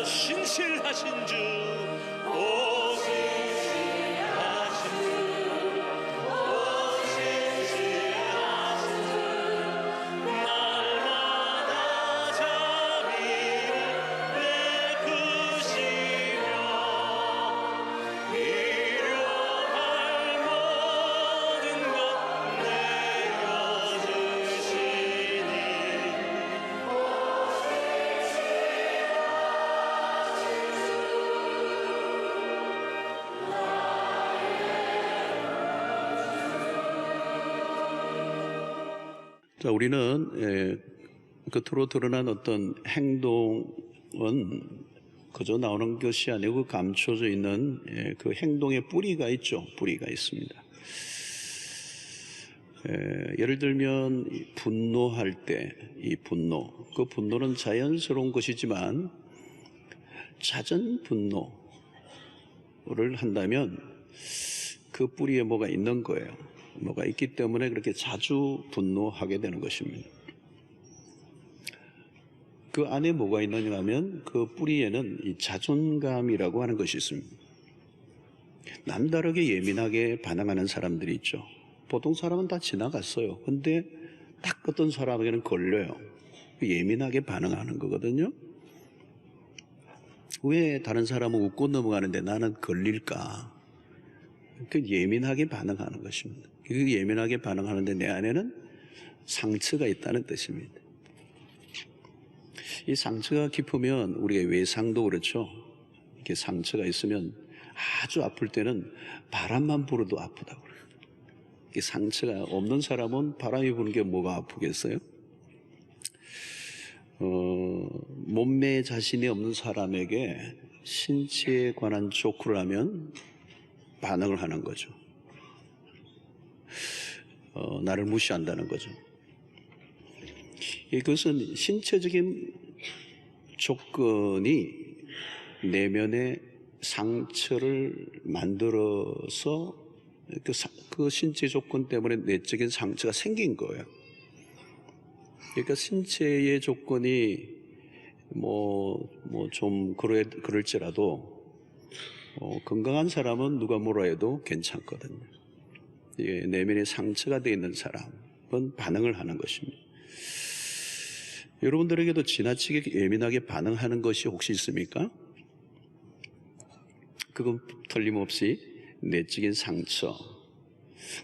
신실하신 주, 날마다 자비를 베푸시며 필요할 모든 것 내려주시니 자, 우리는 겉으로 드러난 어떤 행동은 그저 나오는 것이 아니고 감춰져 있는 그 행동의 뿌리가 있죠. 뿌리가 있습니다. 예를 들면 분노할 때 이 분노, 그 분노는 자연스러운 것이지만 잦은 분노를 한다면 그 뿌리에 뭐가 있는 거예요. 뭐가 있기 때문에 그렇게 자주 분노하게 되는 것입니다. 그 안에 뭐가 있느냐 하면 그 뿌리에는 이 자존감이라고 하는 것이 있습니다. 남다르게 예민하게 반응하는 사람들이 있죠. 보통 사람은 다 지나갔어요. 근데 딱 어떤 사람에게는 걸려요. 예민하게 반응하는 거거든요. 왜 다른 사람은 웃고 넘어가는데 나는 걸릴까? 그 예민하게 반응하는 것입니다. 그 예민하게 반응하는데 내 안에는 상처가 있다는 뜻입니다. 이 상처가 깊으면 우리의 외상도 그렇죠. 이렇게 상처가 있으면 아주 아플 때는 바람만 불어도 아프다고 그래요. 이 상처가 없는 사람은 바람이 부는 게 뭐가 아프겠어요? 몸매 자신이 없는 사람에게 신체에 관한 조크를 하면 반응을 하는 거죠. 나를 무시한다는 거죠. 이것은 신체적인 조건이 내면의 상처를 만들어서 그 신체 조건 때문에 내적인 상처가 생긴 거예요. 그러니까 신체의 조건이 좀 그럴지라도 건강한 사람은 누가 뭐라 해도 괜찮거든요. 내면에 상처가 되어 있는 사람은 반응을 하는 것입니다. 여러분들에게도 지나치게 예민하게 반응하는 것이 혹시 있습니까? 그건 틀림없이 내적인 상처.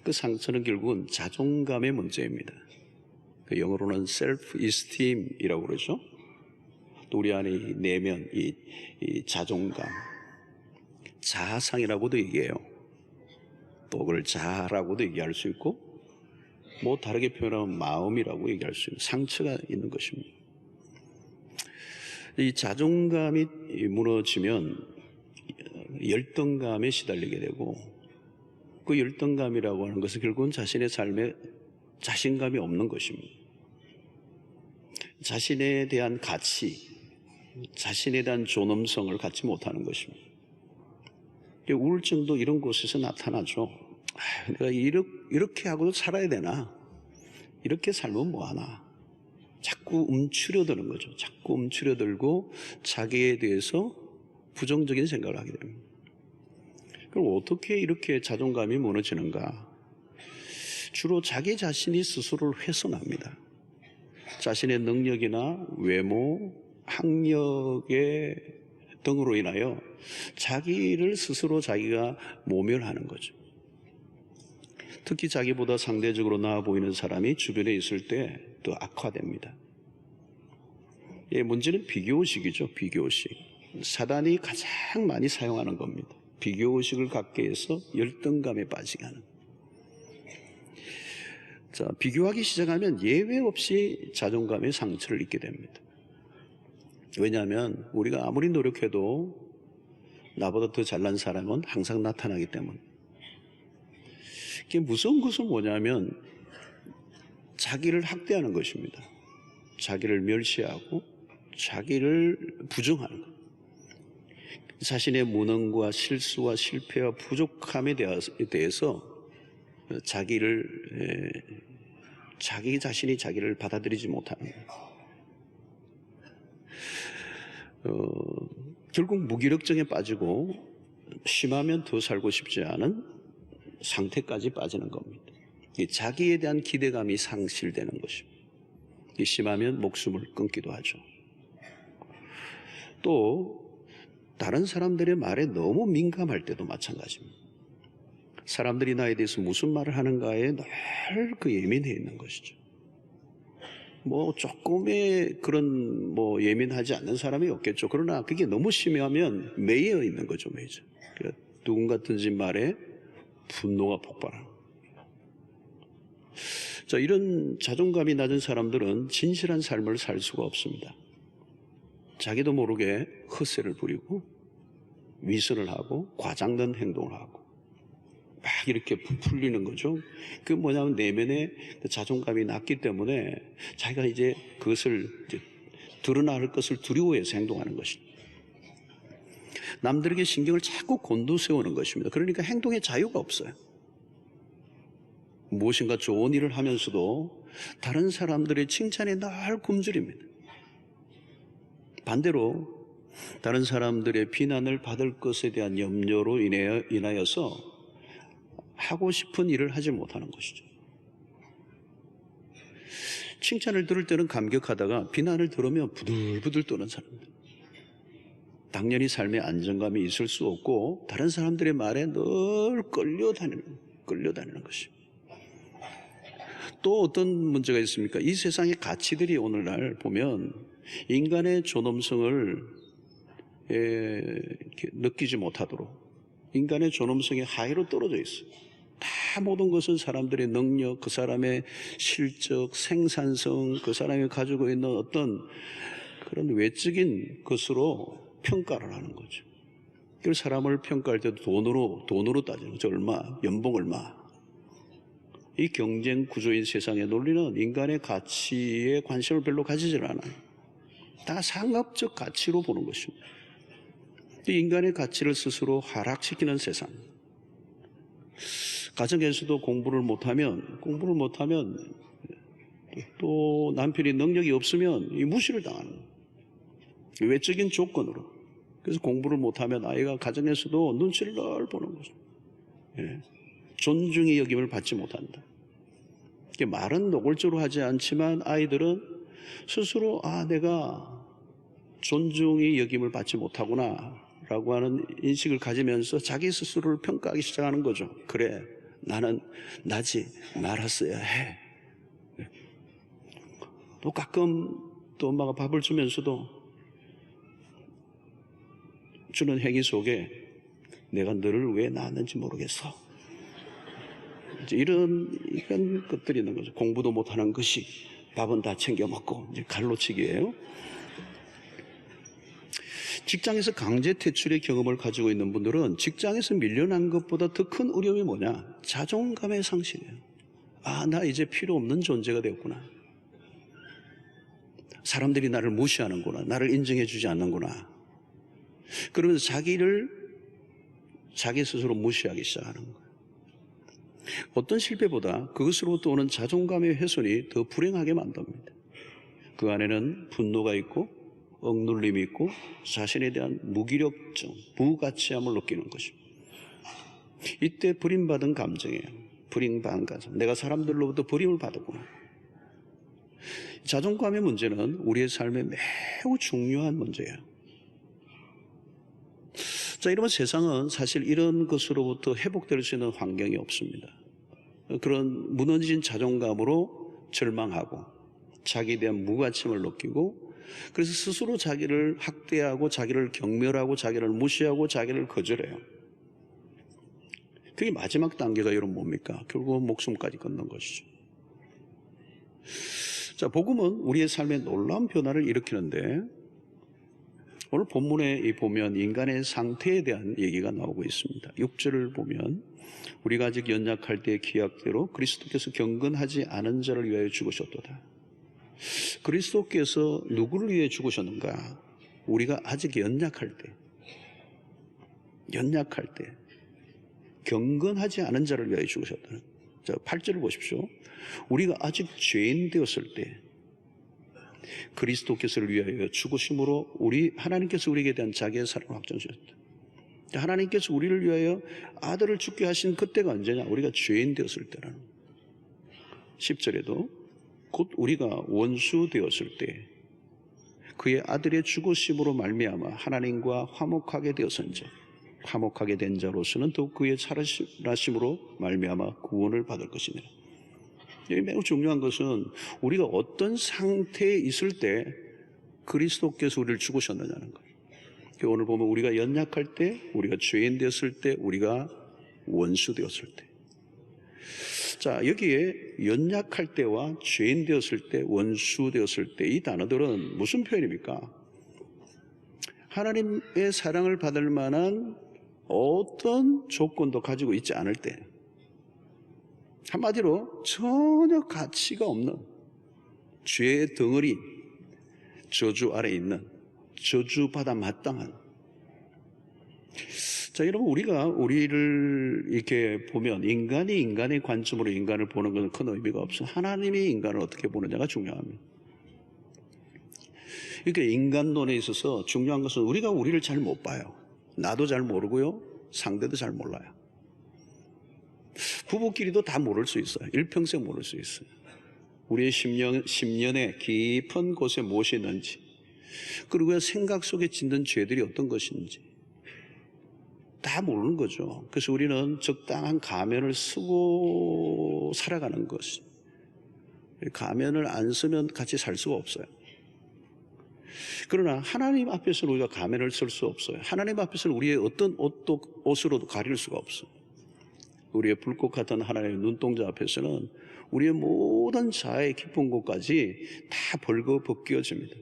그 상처는 결국은 자존감의 문제입니다. 그 영어로는 self-esteem이라고 그러죠. 또 우리 안에 이 내면, 이 자존감, 자아상이라고도 얘기해요. 또 그걸 자아라고도 얘기할 수 있고, 뭐 다르게 표현하면 마음이라고 얘기할 수 있는 상처가 있는 것입니다. 이 자존감이 무너지면 열등감에 시달리게 되고, 그 열등감이라고 하는 것은 결국은 자신의 삶에 자신감이 없는 것입니다. 자신에 대한 가치, 자신에 대한 존엄성을 갖지 못하는 것입니다. 우울증도 이런 곳에서 나타나죠. 내가 이렇게 하고도 살아야 되나? 이렇게 살면 뭐하나? 자꾸 움츠려드는 거죠. 자꾸 움츠려들고 자기에 대해서 부정적인 생각을 하게 됩니다. 그럼 어떻게 이렇게 자존감이 무너지는가? 주로 자기 자신이 스스로를 훼손합니다. 자신의 능력이나 외모, 학력의 등으로 인하여 자기를 스스로 자기가 모멸하는 거죠. 특히 자기보다 상대적으로 나아 보이는 사람이 주변에 있을 때 더 악화됩니다. 예, 문제는 비교의식이죠. 비교의식. 사단이 가장 많이 사용하는 겁니다. 비교의식을 갖게 해서 열등감에 빠지게 하는. 자, 비교하기 시작하면 예외 없이 자존감의 상처를 입게 됩니다. 왜냐하면 우리가 아무리 노력해도 나보다 더 잘난 사람은 항상 나타나기 때문에. 이게 무서운 것은 뭐냐면 자기를 학대하는 것입니다. 자기를 멸시하고 자기를 부정하는 것. 자신의 무능과 실수와 실패와 부족함에 대해서 자기 자신이 자기를 받아들이지 못하는 거예요. 결국 무기력증에 빠지고 심하면 더 살고 싶지 않은 상태까지 빠지는 겁니다. 자기에 대한 기대감이 상실되는 것입니다. 심하면 목숨을 끊기도 하죠. 또 다른 사람들의 말에 너무 민감할 때도 마찬가지입니다. 사람들이 나에 대해서 무슨 말을 하는가에 늘 그 예민해 있는 것이죠. 조금의 그런 예민하지 않는 사람이 없겠죠. 그러나 그게 너무 심하면 매여 있는 거죠, 매죠. 그러니까 누군가 던진 말에 분노가 폭발하는. 자, 이런 자존감이 낮은 사람들은 진실한 삶을 살 수가 없습니다. 자기도 모르게 헛세를 부리고 위선을 하고 과장된 행동을 하고 막 이렇게 풀리는 거죠. 그 뭐냐면 내면에 자존감이 낮기 때문에 자기가 이제 그것을 드러날 것을 두려워해서 행동하는 것입니다. 남들에게 신경을 자꾸 곤두세우는 것입니다. 그러니까 행동의 자유가 없어요. 무엇인가 좋은 일을 하면서도 다른 사람들의 칭찬에 늘 굶주립니다. 반대로 다른 사람들의 비난을 받을 것에 대한 염려로 인하여서 하고 싶은 일을 하지 못하는 것이죠. 칭찬을 들을 때는 감격하다가 비난을 들으면 부들부들 떠는 사람들. 당연히 삶에 안정감이 있을 수 없고 다른 사람들의 말에 늘 끌려다니는 것입니다. 또 어떤 문제가 있습니까? 이 세상의 가치들이 오늘날 보면 인간의 존엄성을 느끼지 못하도록 인간의 존엄성이 하위로 떨어져 있어요. 다 모든 것은 사람들의 능력, 그 사람의 실적, 생산성, 그 사람이 가지고 있는 어떤 그런 외적인 것으로 평가를 하는 거죠. 그래서 사람을 평가할 때도 돈으로 따지는 거죠. 얼마, 연봉 얼마. 이 경쟁 구조인 세상의 논리는 인간의 가치에 관심을 별로 가지질 않아요. 다 상업적 가치로 보는 것입니다. 인간의 가치를 스스로 하락시키는 세상. 가정에서도 공부를 못하면 또 남편이 능력이 없으면 무시를 당하는 거예요. 외적인 조건으로. 그래서 공부를 못하면 아이가 가정에서도 눈치를 늘 보는 거죠. 예. 존중의 여김을 받지 못한다. 말은 노골적으로 하지 않지만 아이들은 스스로 내가 존중의 여김을 받지 못하구나 라고 하는 인식을 가지면서 자기 스스로를 평가하기 시작하는 거죠. 그래, 나는 나지 말았어야 해. 또 가끔 또 엄마가 밥을 주면서도 주는 행위 속에 내가 너를 왜 낳았는지 모르겠어. 이런 것들이 있는 거죠. 공부도 못하는 것이 밥은 다 챙겨 먹고 이제 갈로치기예요. 직장에서 강제 퇴출의 경험을 가지고 있는 분들은 직장에서 밀려난 것보다 더 큰 어려움이 뭐냐? 자존감의 상실이에요. 나 이제 필요 없는 존재가 되었구나. 사람들이 나를 무시하는구나. 나를 인정해 주지 않는구나. 그러면서 자기 스스로 무시하기 시작하는 거예요. 어떤 실패보다 그것으로부터 오는 자존감의 훼손이 더 불행하게 만듭니다. 그 안에는 분노가 있고 억눌림이 있고 자신에 대한 무기력증, 무가치함을 느끼는 것입니다. 이때 버림받은 감정이에요. 버림받은 감정. 내가 사람들로부터 버림을 받았구나. 자존감의 문제는 우리의 삶에 매우 중요한 문제예요. 자, 이러면 세상은 사실 이런 것으로부터 회복될 수 있는 환경이 없습니다. 그런 무너진 자존감으로 절망하고 자기에 대한 무가침을 느끼고 그래서 스스로 자기를 학대하고 자기를 경멸하고 자기를 무시하고 자기를 거절해요. 그게 마지막 단계가 여러분 뭡니까? 결국은 목숨까지 끊는 것이죠. 자, 복음은 우리의 삶에 놀라운 변화를 일으키는데 오늘 본문에 보면 인간의 상태에 대한 얘기가 나오고 있습니다. 6절을 보면 우리가 아직 연약할 때의 기약대로 그리스도께서 경건하지 않은 자를 위하여 죽으셨도다. 그리스도께서 누구를 위해 죽으셨는가? 우리가 아직 연약할 때 경건하지 않은 자를 위하여 죽으셨다. 자, 8절을 보십시오. 우리가 아직 죄인 되었을 때 그리스도께서를 위하여 죽으심으로 하나님께서 우리에게 대한 자기의 사랑을 확정하셨다. 하나님께서 우리를 위하여 아들을 죽게 하신 그때가 언제냐? 우리가 죄인 되었을 때라는. 10절에도 곧 우리가 원수 되었을 때 그의 아들의 죽으심으로 말미암아 하나님과 화목하게 되었은즉 화목하게 된 자로서는 더욱 그의 살아나심으로 말미암아 구원을 받을 것이니라. 여기 매우 중요한 것은 우리가 어떤 상태에 있을 때 그리스도께서 우리를 죽으셨느냐는 거예요. 오늘 보면 우리가 연약할 때, 우리가 죄인 되었을 때, 우리가 원수 되었을 때. 자, 여기에 연약할 때와 죄인 되었을 때, 원수 되었을 때 이 단어들은 무슨 표현입니까? 하나님의 사랑을 받을 만한 어떤 조건도 가지고 있지 않을 때, 한마디로 전혀 가치가 없는 죄의 덩어리, 저주 아래 있는, 저주받아 마땅한. 자, 여러분, 우리를 이렇게 보면 인간이 인간의 관점으로 인간을 보는 것은 큰 의미가 없어. 하나님이 인간을 어떻게 보느냐가 중요합니다. 그러니까 인간론에 있어서 중요한 것은 우리가 우리를 잘 못 봐요. 나도 잘 모르고요, 상대도 잘 몰라요. 부부끼리도 다 모를 수 있어요. 일평생 모를 수 있어요. 우리의 심년의 깊은 곳에 무엇이 있는지, 그리고 생각 속에 짓는 죄들이 어떤 것인지 다 모르는 거죠. 그래서 우리는 적당한 가면을 쓰고 살아가는 것이, 가면을 안 쓰면 같이 살 수가 없어요. 그러나 하나님 앞에서는 우리가 가면을 쓸 수 없어요. 하나님 앞에서는 우리의 어떤 옷으로도 가릴 수가 없어요. 우리의 불꽃 같은 하나님의 눈동자 앞에서는 우리의 모든 자아의 깊은 곳까지 다 벗겨집니다.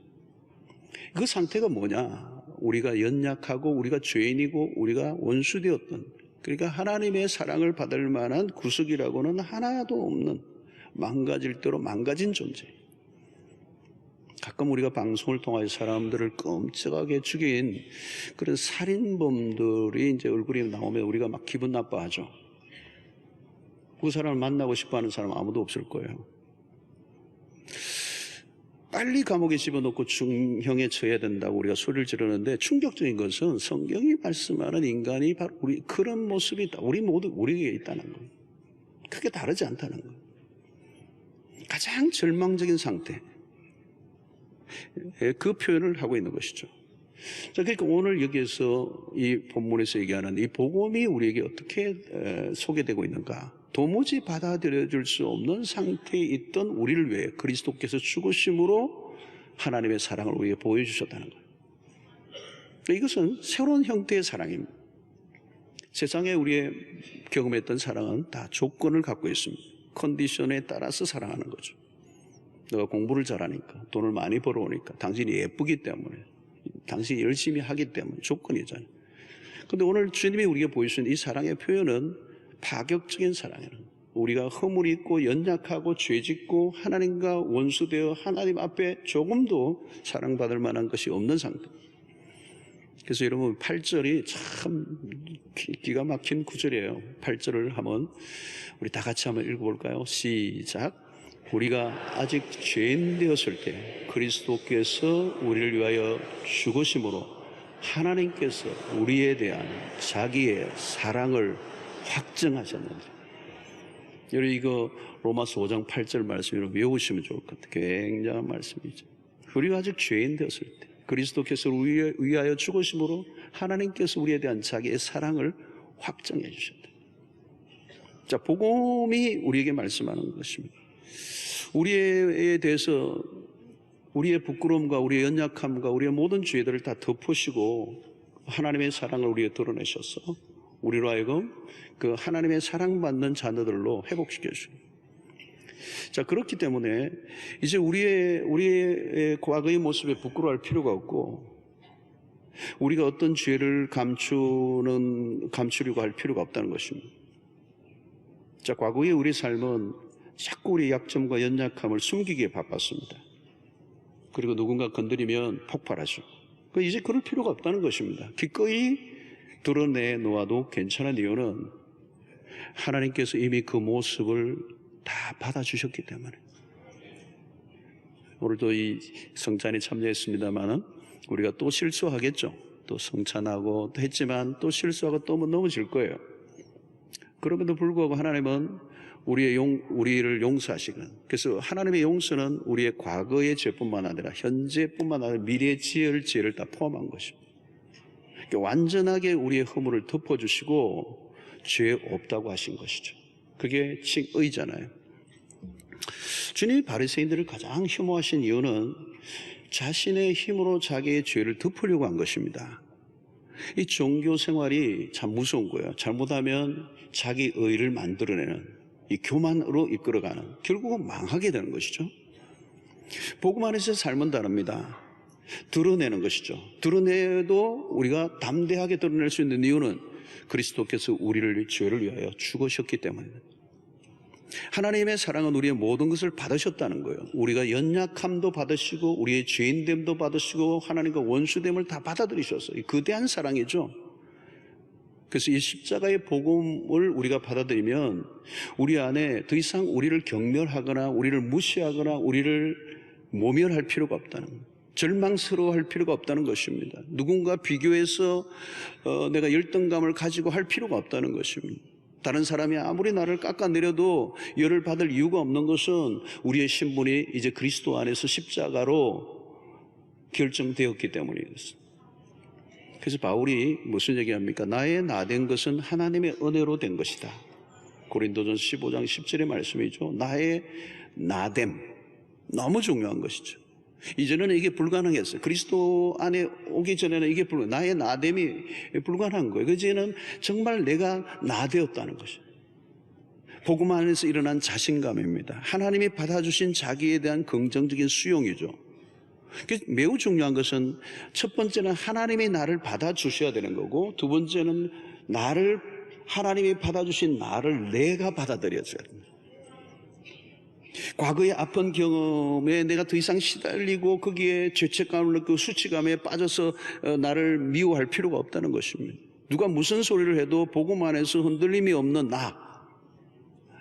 그 상태가 뭐냐? 우리가 연약하고 우리가 죄인이고 우리가 원수되었던, 그러니까 하나님의 사랑을 받을 만한 구석이라고는 하나도 없는 망가질 대로 망가진 존재. 가끔 우리가 방송을 통하여 사람들을 끔찍하게 죽인 그런 살인범들이 이제 얼굴이 나오면 우리가 막 기분 나빠하죠. 그 사람을 만나고 싶어 하는 사람 아무도 없을 거예요. 빨리 감옥에 집어넣고 중형에 처해야 된다고 우리가 소리를 지르는데, 충격적인 것은 성경이 말씀하는 인간이 바로 그런 모습이 있다. 우리 모두 우리에게 있다는 거예요. 크게 다르지 않다는 거예요. 가장 절망적인 상태, 그 표현을 하고 있는 것이죠. 자, 그러니까 오늘 여기에서 이 본문에서 얘기하는 이 복음이 우리에게 어떻게 소개되고 있는가? 도무지 받아들여질 수 없는 상태에 있던 우리를 위해 그리스도께서 죽으심으로 하나님의 사랑을 우리에게 보여주셨다는 거예요. 이것은 새로운 형태의 사랑입니다. 세상에 우리의 경험했던 사랑은 다 조건을 갖고 있습니다. 컨디션에 따라서 사랑하는 거죠. 너가 공부를 잘하니까, 돈을 많이 벌어오니까, 당신이 예쁘기 때문에, 당신이 열심히 하기 때문에 조건이잖아요. 그런데 오늘 주님이 우리에게 보여주신 이 사랑의 표현은 파격적인 사랑이에요. 우리가 허물이 있고 연약하고 죄짓고 하나님과 원수되어 하나님 앞에 조금도 사랑받을 만한 것이 없는 상태. 그래서 여러분 8절이 참 기가 막힌 구절이에요. 8절을 한번 우리 다 같이 한번 읽어볼까요? 시작. 우리가 아직 죄인 되었을 때 그리스도께서 우리를 위하여 죽으심으로 하나님께서 우리에 대한 자기의 사랑을 확증하셨는데, 여러분 이거 로마서 5장 8절 말씀으로 외우시면 좋을 것 같아요. 굉장한 말씀이죠. 우리가 아직 죄인 되었을 때 그리스도께서 우리를 위하여 죽으심으로 하나님께서 우리에 대한 자기의 사랑을 확정해 주셨다. 자, 복음이 우리에게 말씀하는 것입니다. 우리에 대해서 우리의 부끄러움과 우리의 연약함과 우리의 모든 죄들을 다 덮으시고 하나님의 사랑을 우리에게 드러내셔서 우리로 하여금 그 하나님의 사랑받는 자녀들로 회복시켜 주십니다. 자, 그렇기 때문에 이제 우리의 과거의 모습에 부끄러워할 필요가 없고, 우리가 어떤 죄를 감추려고 할 필요가 없다는 것입니다. 자, 과거의 우리 삶은 자꾸 우리의 약점과 연약함을 숨기기에 바빴습니다. 그리고 누군가 건드리면 폭발하죠. 이제 그럴 필요가 없다는 것입니다. 기꺼이 드러내 놓아도 괜찮은 이유는 하나님께서 이미 그 모습을 다 받아주셨기 때문에. 오늘도 이 성찬에 참여했습니다만 우리가 또 실수하겠죠. 또 성찬하고 또 했지만 또 실수하고 또 넘어질 거예요. 그럼에도 불구하고 하나님은 우리를 용서하시거든. 그래서 하나님의 용서는 우리의 과거의 죄뿐만 아니라 현재뿐만 아니라 미래에 지을 죄를 다 포함한 것입니다. 완전하게 우리의 허물을 덮어주시고 죄 없다고 하신 것이죠. 그게 칭의잖아요. 주님이 바리새인들을 가장 혐오하신 이유는 자신의 힘으로 자기의 죄를 덮으려고 한 것입니다. 이 종교 생활이 참 무서운 거예요. 잘못하면 자기 의를 만들어내는 이 교만으로 이끌어가는, 결국은 망하게 되는 것이죠. 복음 안에서 삶은 다릅니다. 드러내는 것이죠. 드러내도 우리가 담대하게 드러낼 수 있는 이유는 그리스도께서 우리를 죄를 위하여 죽으셨기 때문입니다. 하나님의 사랑은 우리의 모든 것을 받으셨다는 거예요. 우리가 연약함도 받으시고 우리의 죄인됨도 받으시고 하나님과 원수됨을 다 받아들이셔서 이 거대한 사랑이죠. 그래서 이 십자가의 복음을 우리가 받아들이면 우리 안에 더 이상 우리를 경멸하거나 우리를 무시하거나 우리를 모멸할 필요가 없다는 거예요. 절망스러워할 필요가 없다는 것입니다. 누군가 비교해서 내가 열등감을 가지고 할 필요가 없다는 것입니다. 다른 사람이 아무리 나를 깎아내려도 열을 받을 이유가 없는 것은 우리의 신분이 이제 그리스도 안에서 십자가로 결정되었기 때문이었습니다. 그래서 바울이 무슨 얘기합니까? 나의 나된 것은 하나님의 은혜로 된 것이다. 고린도전서 15장 10절의 말씀이죠. 나의 나됨, 너무 중요한 것이죠. 이전에는 이게 불가능했어요. 그리스도 안에 오기 전에는 이게 나의 나됨이 불가능한 거예요. 이제는 정말 내가 나되었다는 것이에요. 복음 안에서 일어난 자신감입니다. 하나님이 받아주신 자기에 대한 긍정적인 수용이죠. 매우 중요한 것은 첫 번째는 하나님이 나를 받아주셔야 되는 거고, 두 번째는 하나님이 받아주신 나를 내가 받아들여줘야 됩니다. 과거의 아픈 경험에 내가 더 이상 시달리고 거기에 죄책감을 느끼고 수치감에 빠져서 나를 미워할 필요가 없다는 것입니다. 누가 무슨 소리를 해도 복음 안에서 흔들림이 없는 나,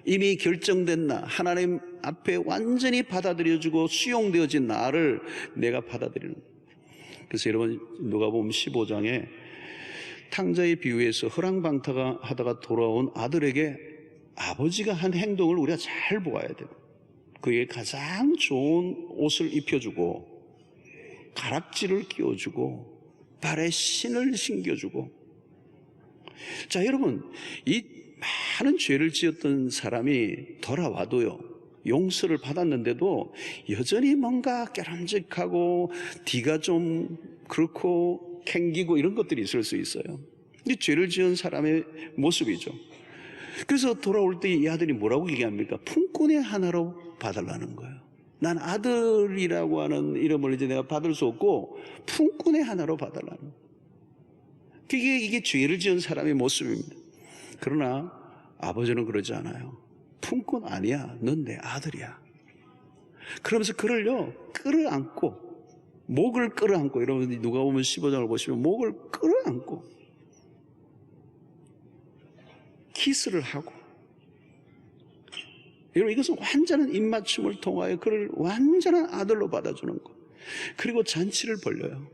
이미 결정된 나, 하나님 앞에 완전히 받아들여지고 수용되어진 나를 내가 받아들이는 거예요. 그래서 여러분 누가복음 15장에 탕자의 비유에서 허랑방탕하다가 돌아온 아들에게 아버지가 한 행동을 우리가 잘 보아야 돼요. 그에게 가장 좋은 옷을 입혀주고 가락지를 끼워주고 발에 신을 신겨주고. 자, 여러분, 이 많은 죄를 지었던 사람이 돌아와도요, 용서를 받았는데도 여전히 뭔가 깨름직하고 뒤가 좀 그렇고 캥기고 이런 것들이 있을 수 있어요. 이 죄를 지은 사람의 모습이죠. 그래서 돌아올 때 이 아들이 뭐라고 얘기합니까? 품꾼의 하나로 봐달라는 거예요. 난 아들이라고 하는 이름을 이제 내가 받을 수 없고 품꾼의 하나로 봐달라는 거예요. 이게 죄를 지은 사람의 모습입니다. 그러나 아버지는 그러지 않아요. 품꾼 아니야. 넌 내 아들이야. 그러면서 그를요 끌어안고, 목을 끌어안고, 여러분 누가복음 15장을 보시면 목을 끌어안고 키스를 하고, 여러분, 이것은 완전한 입맞춤을 통하여 그를 완전한 아들로 받아주는 것. 그리고 잔치를 벌려요.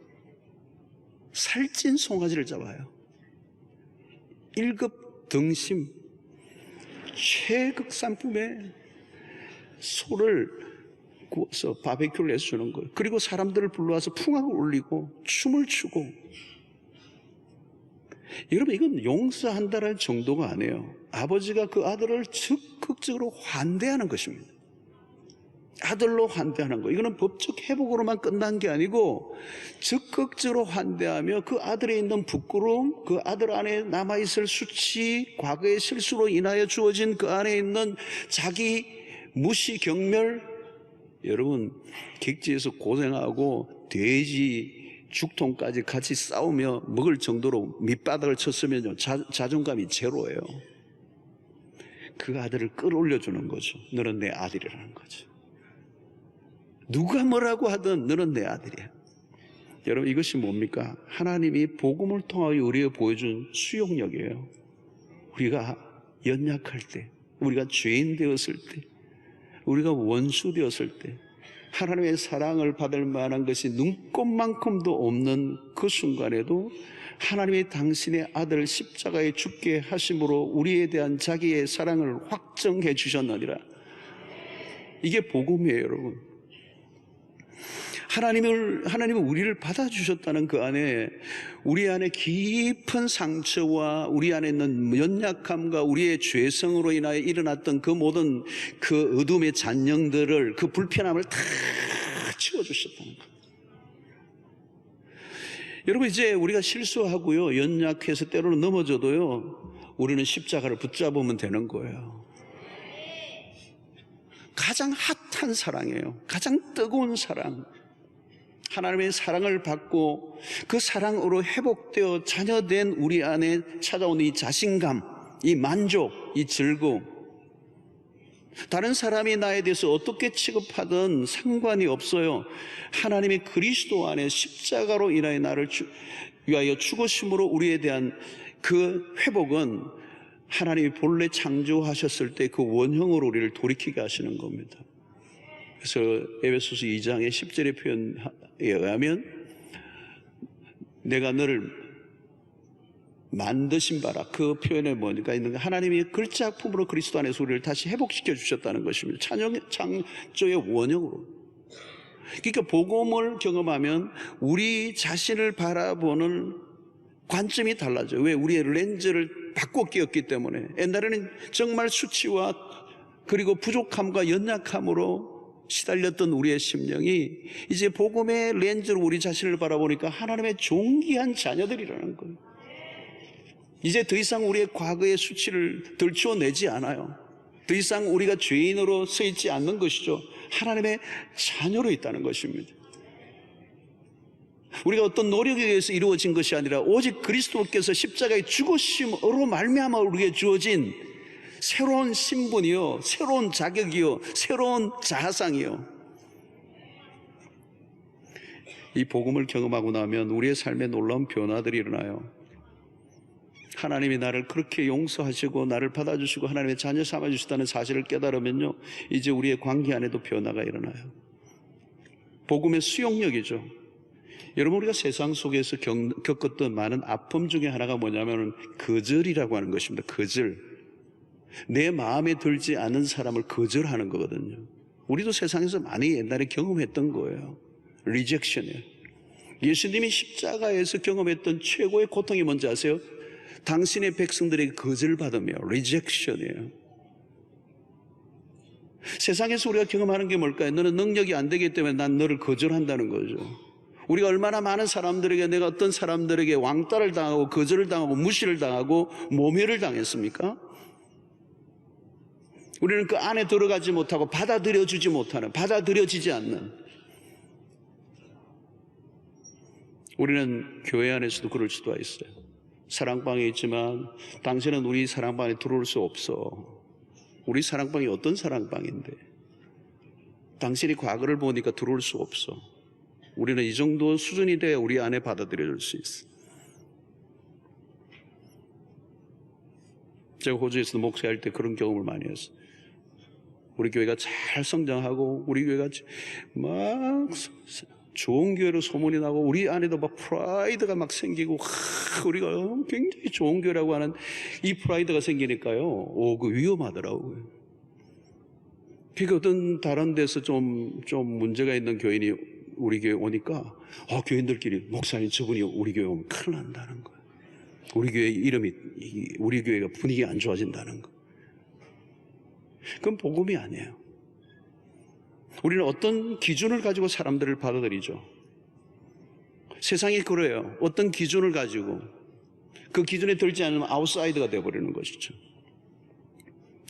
살찐 송아지를 잡아요. 1급 등심 최극 상품의 소를 구워서 바베큐를 해서 주는 거예요. 그리고 사람들을 불러와서 풍악을 울리고 춤을 추고. 여러분, 이건 용서한다는 정도가 아니에요. 아버지가 그 아들을 적극적으로 환대하는 것입니다. 아들로 환대하는 거. 이거는 법적 회복으로만 끝난 게 아니고 적극적으로 환대하며 그 아들에 있는 부끄러움, 그 아들 안에 남아있을 수치, 과거의 실수로 인하여 주어진 그 안에 있는 자기 무시, 경멸. 여러분, 객지에서 고생하고 돼지 죽통까지 같이 싸우며 먹을 정도로 밑바닥을 쳤으면요, 자존감이 제로예요. 그 아들을 끌어올려주는 거죠. 너는 내 아들이라는 거죠. 누가 뭐라고 하든 너는 내 아들이야. 여러분, 이것이 뭡니까? 하나님이 복음을 통하여 우리에게 보여준 수용력이에요. 우리가 연약할 때, 우리가 죄인 되었을 때, 우리가 원수 되었을 때 하나님의 사랑을 받을 만한 것이 눈꼽만큼도 없는 그 순간에도 하나님이 당신의 아들 십자가에 죽게 하심으로 우리에 대한 자기의 사랑을 확정해 주셨느니라. 이게 복음이에요, 여러분. 하나님은 우리를 받아주셨다는 그 안에 우리 안에 깊은 상처와 우리 안에 있는 연약함과 우리의 죄성으로 인하여 일어났던 그 모든 그 어둠의 잔영들을, 그 불편함을 다 치워주셨다는 거예요. 여러분, 이제 우리가 실수하고요, 연약해서 때로는 넘어져도요, 우리는 십자가를 붙잡으면 되는 거예요. 가장 핫한 사랑이에요. 가장 뜨거운 사랑. 하나님의 사랑을 받고 그 사랑으로 회복되어 자녀된 우리 안에 찾아온 이 자신감, 이 만족, 이 즐거움. 다른 사람이 나에 대해서 어떻게 취급하든 상관이 없어요. 하나님의 그리스도 안에 십자가로 인하여 나를 위하여 죽으심으로 우리에 대한 그 회복은 하나님이 본래 창조하셨을 때 그 원형으로 우리를 돌이키게 하시는 겁니다. 그래서 에베소서 2장의 10절의 표현에 의하면 내가 너를 만드신 바라, 그 표현에 뭐가 있는가? 하나님이 글작품으로 그리스도 안에서 우리를 다시 회복시켜 주셨다는 것입니다. 창조의 원형으로. 그러니까 복음을 경험하면 우리 자신을 바라보는 관점이 달라져요. 왜? 우리의 렌즈를 바꿔 끼었기 때문에. 옛날에는 정말 수치와 그리고 부족함과 연약함으로 시달렸던 우리의 심령이 이제 복음의 렌즈로 우리 자신을 바라보니까 하나님의 존귀한 자녀들이라는 거예요. 이제 더 이상 우리의 과거의 수치를 들추어내지 않아요. 더 이상 우리가 죄인으로 서 있지 않는 것이죠. 하나님의 자녀로 있다는 것입니다. 우리가 어떤 노력에 의해서 이루어진 것이 아니라 오직 그리스도께서 십자가에 죽으심으로 말미암아 우리에게 주어진 새로운 신분이요, 새로운 자격이요, 새로운 자아상이요. 이 복음을 경험하고 나면 우리의 삶에 놀라운 변화들이 일어나요. 하나님이 나를 그렇게 용서하시고 나를 받아주시고 하나님의 자녀 삼아주시다는 사실을 깨달으면요, 이제 우리의 관계 안에도 변화가 일어나요. 복음의 수용력이죠. 여러분, 우리가 세상 속에서 겪었던 많은 아픔 중에 하나가 뭐냐면 거절이라고 하는 것입니다. 거절. 내 마음에 들지 않은 사람을 거절하는 거거든요. 우리도 세상에서 많이 옛날에 경험했던 거예요. 리젝션이에요. 예수님이 십자가에서 경험했던 최고의 고통이 뭔지 아세요? 당신의 백성들에게 거절받으며 리젝션이에요. 세상에서 우리가 경험하는 게 뭘까요? 너는 능력이 안 되기 때문에 난 너를 거절한다는 거죠. 우리가 얼마나 많은 사람들에게, 내가 어떤 사람들에게 왕따를 당하고 거절을 당하고 무시를 당하고 모멸을 당했습니까? 우리는 그 안에 들어가지 못하고 받아들여주지 못하는, 받아들여지지 않는. 우리는 교회 안에서도 그럴 수도 있어요. 사랑방에 있지만 당신은 우리 사랑방에 들어올 수 없어. 우리 사랑방이 어떤 사랑방인데 당신이 과거를 보니까 들어올 수 없어. 우리는 이 정도 수준이 돼야 우리 안에 받아들여질 수 있어. 제가 호주에서도 목사할 때 그런 경험을 많이 했어요. 우리 교회가 잘 성장하고 우리 교회가 막 좋은 교회로 소문이 나고 우리 안에도 막 프라이드가 막 생기고 우리가 굉장히 좋은 교회라고 하는 이 프라이드가 생기니까요. 그 위험하더라고요. 그러니까 어떤 다른 데서 좀 문제가 있는 교인이 우리 교회 오니까 교인들끼리 목사님 저분이 우리 교회 오면 큰일 난다는 거예요. 우리 교회 이름이 우리 교회가 분위기 안 좋아진다는 거. 그건 복음이 아니에요. 우리는 어떤 기준을 가지고 사람들을 받아들이죠. 세상이 그래요. 어떤 기준을 가지고 그 기준에 들지 않으면 아웃사이더가 되어버리는 것이죠.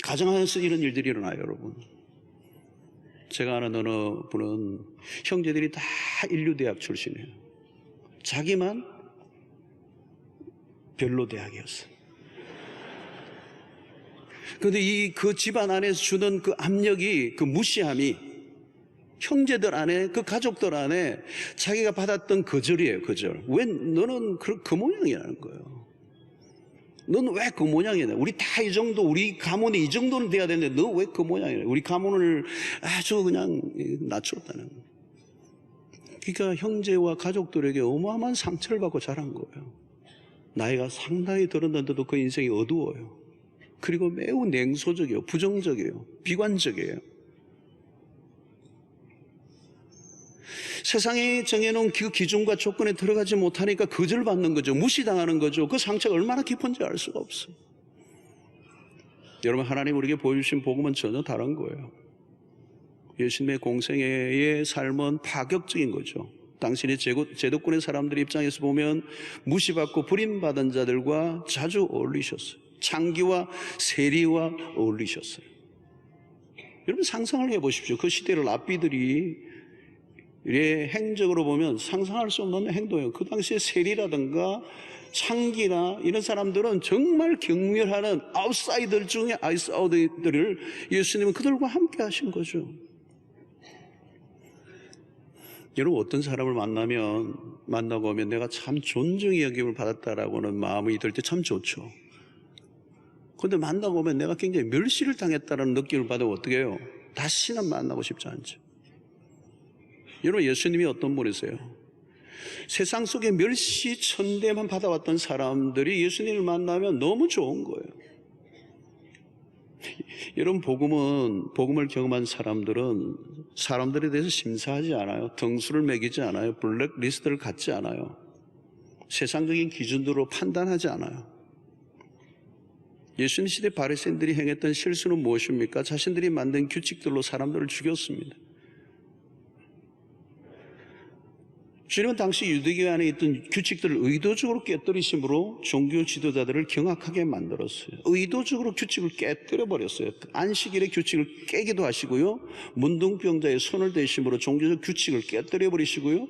가정 안에서 이런 일들이 일어나요, 여러분. 제가 아는 어느 분은 형제들이 다 인류대학 출신이에요. 자기만 별로 대학이었어요. 그런데 그 집안 안에서 주는 그 압력이, 그 무시함이 형제들 안에, 그 가족들 안에 자기가 받았던 거절이에요, 거절. 왜 너는 그 모양이라는 거예요. 너는 왜 그 모양이냐? 우리 다 이 정도, 우리 가문이 이 정도는 돼야 되는데 너 왜 그 모양이냐? 우리 가문을 아주 그냥 낮췄다는 거예요. 그러니까 형제와 가족들에게 어마어마한 상처를 받고 자란 거예요. 나이가 상당히 들었는데도 그 인생이 어두워요. 그리고 매우 냉소적이에요. 부정적이에요. 비관적이에요. 세상이 정해놓은 그 기준과 조건에 들어가지 못하니까 거절받는 거죠. 무시당하는 거죠. 그 상처가 얼마나 깊은지 알 수가 없어요. 여러분, 하나님 우리에게 보여주신 복음은 전혀 다른 거예요. 예수님의 공생애의 삶은 파격적인 거죠. 당신의 제도권의 사람들 입장에서 보면 무시받고 버림받은 자들과 자주 어울리셨어요. 창기와 세리와 어울리셨어요. 여러분 상상을 해보십시오. 그 시대를 랍비들이 행적으로 보면 상상할 수 없는 행동이에요. 그 당시에 세리라든가 창기나 이런 사람들은 정말 경멸하는 아웃사이더 중에 아웃사이더를 예수님은 그들과 함께 하신 거죠. 여러분 어떤 사람을 만나고 오면 내가 참 존중의 여김을 받았다라고는 마음이 들 때 참 좋죠. 그런데 만나고 오면 내가 굉장히 멸시를 당했다는 느낌을 받으면 어떻게 해요? 다시는 만나고 싶지 않죠. 여러분 예수님이 어떤 분이세요? 세상 속에 멸시 천대만 받아왔던 사람들이 예수님을 만나면 너무 좋은 거예요. 여러분 복음을 경험한 사람들은 사람들에 대해서 심사하지 않아요. 등수를 매기지 않아요. 블랙리스트를 갖지 않아요. 세상적인 기준으로 판단하지 않아요. 예수님 시대 바리새인들이 행했던 실수는 무엇입니까? 자신들이 만든 규칙들로 사람들을 죽였습니다. 주님은 당시 유대교 안에 있던 규칙들을 의도적으로 깨뜨리심으로 종교 지도자들을 경악하게 만들었어요. 의도적으로 규칙을 깨뜨려 버렸어요. 안식일의 규칙을 깨기도 하시고요. 문둥병자의 손을 대심으로 종교적 규칙을 깨뜨려 버리시고요.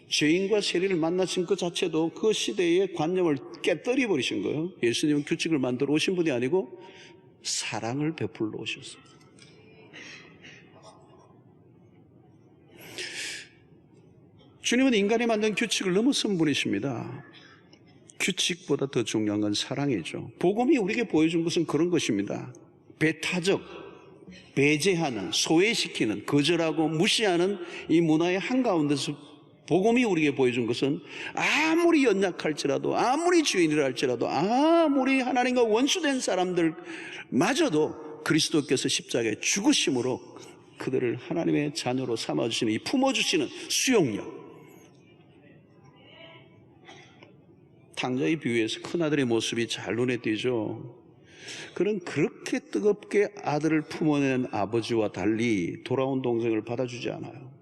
죄인과 세리를 만나신 그 자체도 그 시대의 관념을 깨뜨려 버리신 거예요. 예수님은 규칙을 만들어 오신 분이 아니고 사랑을 베풀러 오셨어요. 주님은 인간이 만든 규칙을 넘어선 분이십니다. 규칙보다 더 중요한 건 사랑이죠. 복음이 우리에게 보여준 것은 그런 것입니다. 배타적, 배제하는, 소외시키는, 거절하고 무시하는 이 문화의 한가운데서 복음이 우리에게 보여준 것은 아무리 연약할지라도, 아무리 죄인이라 할지라도, 아무리 하나님과 원수된 사람들마저도 그리스도께서 십자가에 죽으심으로 그들을 하나님의 자녀로 삼아주시는, 이 품어주시는 수용력. 탕자의 비유에서 큰아들의 모습이 잘 눈에 띄죠. 그는 그렇게 뜨겁게 아들을 품어낸 아버지와 달리 돌아온 동생을 받아주지 않아요.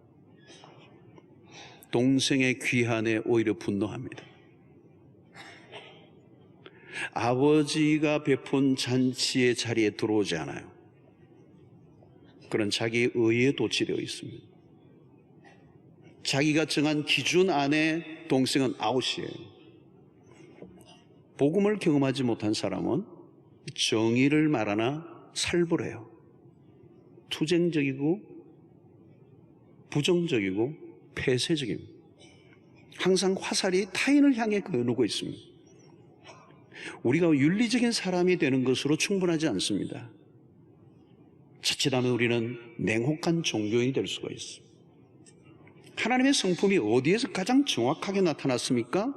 동생의 귀한에 오히려 분노합니다. 아버지가 베푼 잔치의 자리에 들어오지 않아요. 그는 자기 의에 도취되어 있습니다. 자기가 정한 기준 안에 동생은 아웃이에요. 복음을 경험하지 못한 사람은 정의를 말하나 살벌해요. 투쟁적이고 부정적이고 폐쇄적입니다. 항상 화살이 타인을 향해 겨누고 있습니다. 우리가 윤리적인 사람이 되는 것으로 충분하지 않습니다. 자칫하면 우리는 냉혹한 종교인이 될 수가 있습니다. 하나님의 성품이 어디에서 가장 정확하게 나타났습니까?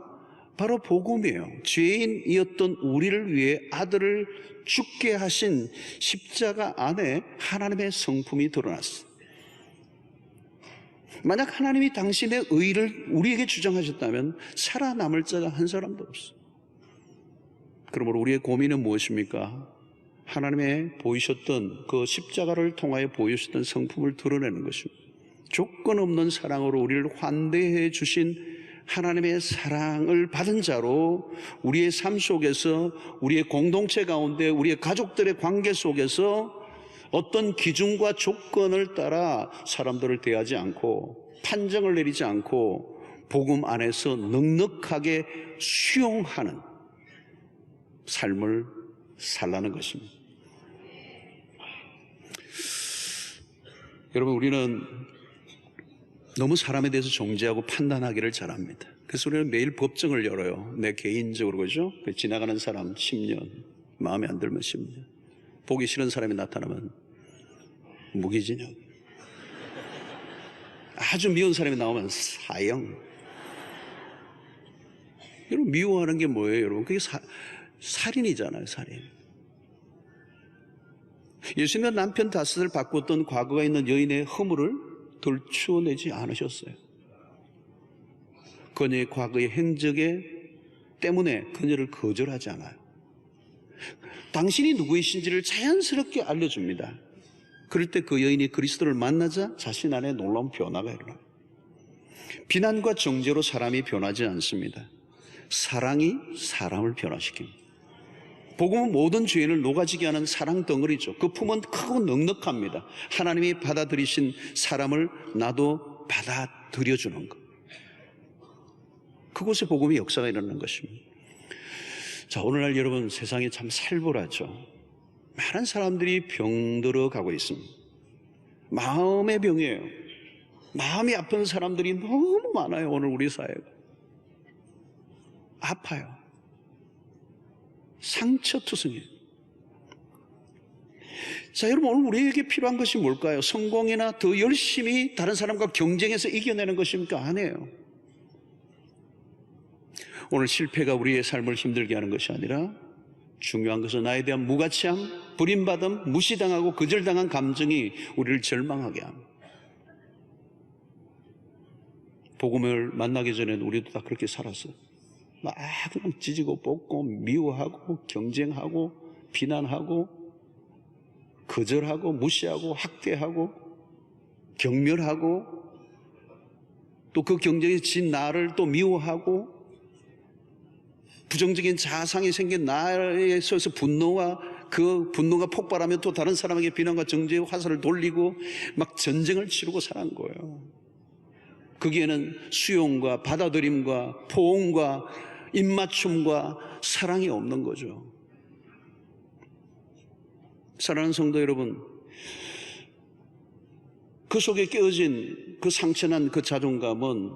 바로 복음이에요. 죄인이었던 우리를 위해 아들을 죽게 하신 십자가 안에 하나님의 성품이 드러났어요. 만약 하나님이 당신의 의를 우리에게 주장하셨다면 살아남을 자가 한 사람도 없어요. 그러므로 우리의 고민은 무엇입니까? 하나님의 보이셨던 그 십자가를 통하여 보이셨던 성품을 드러내는 것입니다. 조건 없는 사랑으로 우리를 환대해 주신 하나님의 사랑을 받은 자로 우리의 삶 속에서, 우리의 공동체 가운데, 우리의 가족들의 관계 속에서 어떤 기준과 조건을 따라 사람들을 대하지 않고 판정을 내리지 않고 복음 안에서 넉넉하게 수용하는 삶을 살라는 것입니다. 여러분, 우리는 너무 사람에 대해서 정죄하고 판단하기를 잘합니다. 그래서 우리는 매일 법정을 열어요. 내 개인적으로, 그죠? 지나가는 사람 10년, 마음에 안 들면 10년, 보기 싫은 사람이 나타나면 무기징역, 아주 미운 사람이 나오면 사형. 여러분, 미워하는 게 뭐예요, 여러분? 그게 살인이잖아요, 살인. 예수님은 남편 다섯을 바꿨던 과거가 있는 여인의 허물을 덜추어내지 않으셨어요. 그녀의 과거의 행적에 때문에 그녀를 거절하지 않아요. 당신이 누구이신지를 자연스럽게 알려줍니다. 그럴 때 그 여인이 그리스도를 만나자 자신 안에 놀라운 변화가 일어나요. 비난과 정죄로 사람이 변하지 않습니다. 사랑이 사람을 변화시킵니다. 복음은 모든 죄인을 녹아지게 하는 사랑 덩어리죠. 그 품은 크고 넉넉합니다. 하나님이 받아들이신 사람을 나도 받아들여주는 것. 그곳에 복음의 역사가 일어나는 것입니다. 자, 오늘날 여러분, 세상이 참 살벌하죠. 많은 사람들이 병들어 가고 있습니다. 마음의 병이에요. 마음이 아픈 사람들이 너무 많아요. 오늘 우리 사회가 아파요. 상처투성이에요. 자, 여러분, 오늘 우리에게 필요한 것이 뭘까요? 성공이나 더 열심히 다른 사람과 경쟁해서 이겨내는 것입니까? 아니에요. 오늘 실패가 우리의 삶을 힘들게 하는 것이 아니라 중요한 것은 나에 대한 무가치함, 버림받음, 무시당하고 거절당한 감정이 우리를 절망하게 합니다. 복음을 만나기 전에는 우리도 다 그렇게 살았어요. 막 그냥 찢고 뽑고 미워하고 경쟁하고 비난하고 거절하고 무시하고 학대하고 경멸하고 또 그 경쟁에 진 나를 또 미워하고 부정적인 자상이 생긴 나에 있어서 분노와 그 분노가 폭발하면 또 다른 사람에게 비난과 정죄의 화살을 돌리고 막 전쟁을 치르고 살아간 거예요. 거기에는 수용과 받아들임과 포옹과 입맞춤과 사랑이 없는 거죠. 사랑하는 성도 여러분, 그 속에 깨어진 그 상처난 그 자존감은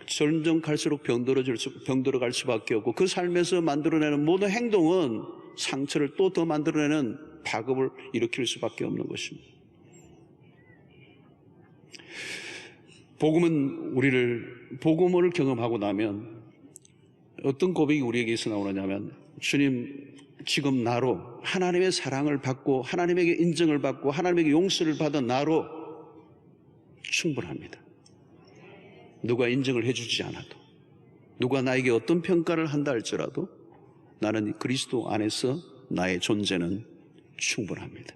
점점 갈수록 병들어갈 수밖에 없고 그 삶에서 만들어내는 모든 행동은 상처를 또 더 만들어내는 파급을 일으킬 수밖에 없는 것입니다. 복음을 경험하고 나면 어떤 고백이 우리에게서 나오느냐면, 주님, 지금 나로 하나님의 사랑을 받고 하나님에게 인정을 받고 하나님에게 용서를 받은 나로 충분합니다. 누가 인정을 해주지 않아도, 누가 나에게 어떤 평가를 한다 할지라도 나는 그리스도 안에서 나의 존재는 충분합니다.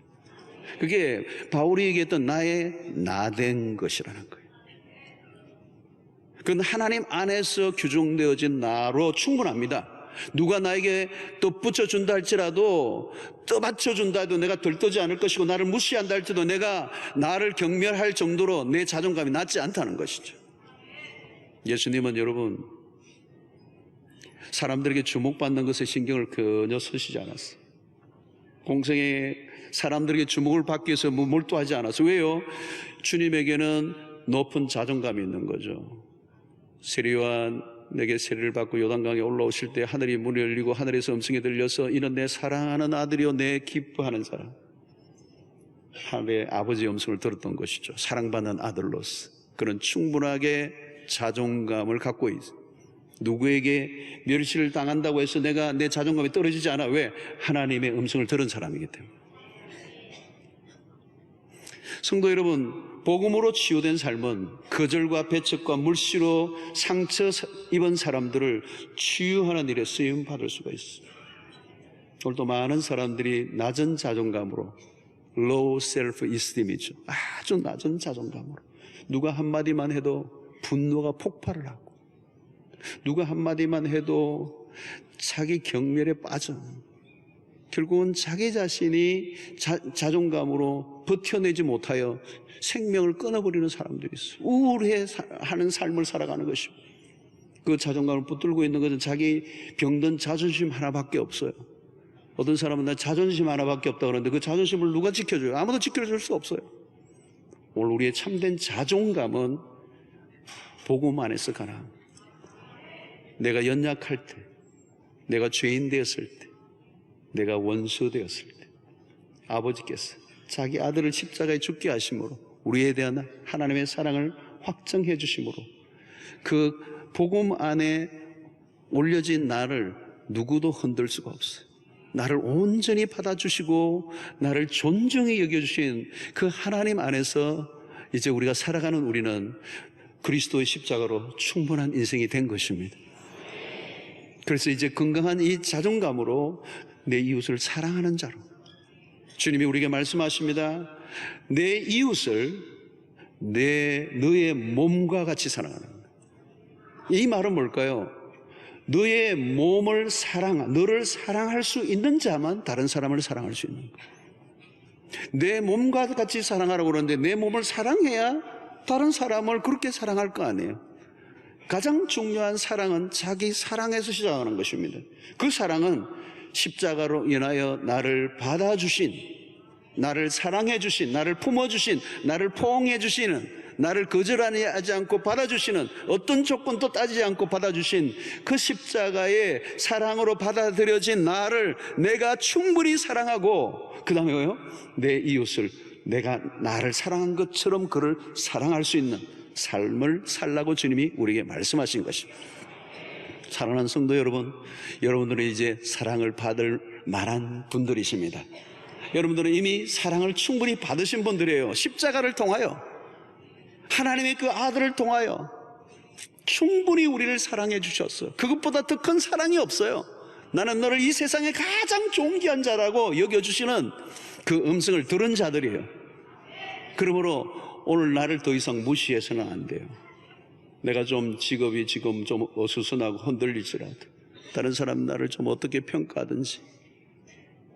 그게 바울이 얘기했던 나의 나된 것이라는 거예요. 그건 하나님 안에서 규정되어진 나로 충분합니다. 누가 나에게 덧붙여준다 할지라도, 떠받쳐준다 해도 내가 들떠지 않을 것이고, 나를 무시한다 할지라도 내가 나를 경멸할 정도로 내 자존감이 낮지 않다는 것이죠. 예수님은 여러분, 사람들에게 주목받는 것에 신경을 전혀 쓰시지 않았어요. 공생에 사람들에게 주목을 받기 위해서 몰두하지 않았어요. 왜요? 주님에게는 높은 자존감이 있는 거죠. 세례요한 내게 세례를 받고 요단강에 올라오실 때 하늘이 문을 열리고 하늘에서 음성이 들려서 이는 내 사랑하는 아들이요 내 기뻐하는 사람. 하나님의 아버지의 음성을 들었던 것이죠. 사랑받는 아들로서 그런 충분하게 자존감을 갖고 있어요. 누구에게 멸시를 당한다고 해서 내가 내 자존감이 떨어지지 않아. 왜? 하나님의 음성을 들은 사람이기 때문에. 성도 여러분, 복음으로 치유된 삶은 거절과 배척과 물시로 상처 입은 사람들을 치유하는 일에 쓰임 받을 수가 있어요. 오늘도 많은 사람들이 낮은 자존감으로, low self-esteem이죠. 아주 낮은 자존감으로 누가 한마디만 해도 분노가 폭발을 하고, 누가 한마디만 해도 자기 경멸에 빠져 결국은 자기 자신이 자존감으로 버텨내지 못하여 생명을 끊어버리는 사람들이 있어요. 우울해하는 삶을 살아가는 것입니다. 그 자존감을 붙들고 있는 것은 자기 병든 자존심 하나밖에 없어요. 어떤 사람은 나 자존심 하나밖에 없다 그러는데 그 자존심을 누가 지켜줘요? 아무도 지켜줄 수 없어요. 오늘 우리의 참된 자존감은 복음 안에서 가능합니다. 내가 연약할 때, 내가 죄인 되었을 때, 내가 원수 되었을 때 아버지께서 자기 아들을 십자가에 죽게 하심으로 우리에 대한 하나님의 사랑을 확정해 주심으로 그 복음 안에 올려진 나를 누구도 흔들 수가 없어요. 나를 온전히 받아주시고 나를 존중히 여겨주신 그 하나님 안에서 이제 우리가 살아가는 우리는 그리스도의 십자가로 충분한 인생이 된 것입니다. 그래서 이제 건강한 이 자존감으로 내 이웃을 사랑하는 자로, 주님이 우리에게 말씀하십니다. 내 이웃을 너의 몸과 같이 사랑하는 거예요. 이 말은 뭘까요? 너의 몸을 너를 사랑할 수 있는 자만 다른 사람을 사랑할 수 있는 거예요. 내 몸과 같이 사랑하라고 그러는데 내 몸을 사랑해야 다른 사람을 그렇게 사랑할 거 아니에요. 가장 중요한 사랑은 자기 사랑에서 시작하는 것입니다. 그 사랑은 십자가로 인하여 나를 받아주신, 나를 사랑해주신, 나를 품어주신, 나를 포옹해주시는, 나를 거절하지 않고 받아주시는, 어떤 조건도 따지지 않고 받아주신 그 십자가의 사랑으로 받아들여진 나를 내가 충분히 사랑하고, 그 다음에 뭐요? 내 이웃을 내가 나를 사랑한 것처럼 그를 사랑할 수 있는 삶을 살라고 주님이 우리에게 말씀하신 것입니다. 사랑하는 성도 여러분, 여러분들은 이제 사랑을 받을 만한 분들이십니다. 여러분들은 이미 사랑을 충분히 받으신 분들이에요. 십자가를 통하여, 하나님의 그 아들을 통하여 충분히 우리를 사랑해 주셨어요. 그것보다 더 큰 사랑이 없어요. 나는 너를 이 세상에 가장 존귀한 자라고 여겨주시는 그 음성을 들은 자들이에요. 그러므로 오늘 나를 더 이상 무시해서는 안 돼요. 내가 직업이 지금 좀 어수선하고 흔들리지라도, 다른 사람 나를 좀 어떻게 평가하든지,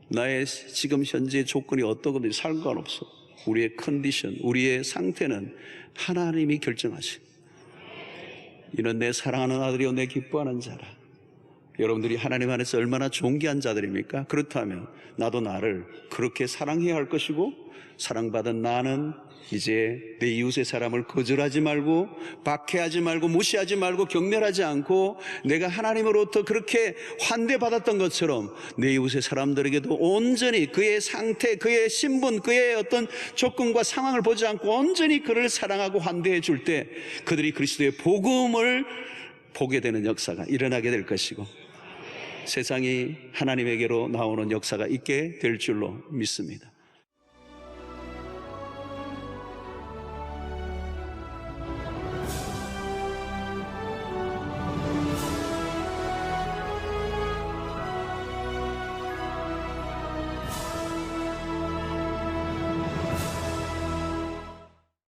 나의 지금 현재의 조건이 어떠거든지 상관없어. 우리의 컨디션, 우리의 상태는 하나님이 결정하시. 이는 내 사랑하는 아들이요 내 기뻐하는 자라. 여러분들이 하나님 안에서 얼마나 존귀한 자들입니까? 그렇다면 나도 나를 그렇게 사랑해야 할 것이고, 사랑받은 나는 이제 내 이웃의 사람을 거절하지 말고, 박해하지 말고, 무시하지 말고, 경멸하지 않고, 내가 하나님으로부터 그렇게 환대받았던 것처럼 내 이웃의 사람들에게도 온전히 그의 상태, 그의 신분, 그의 어떤 조건과 상황을 보지 않고 온전히 그를 사랑하고 환대해 줄 때 그들이 그리스도의 복음을 보게 되는 역사가 일어나게 될 것이고, 세상이 하나님에게로 나오는 역사가 있게 될 줄로 믿습니다.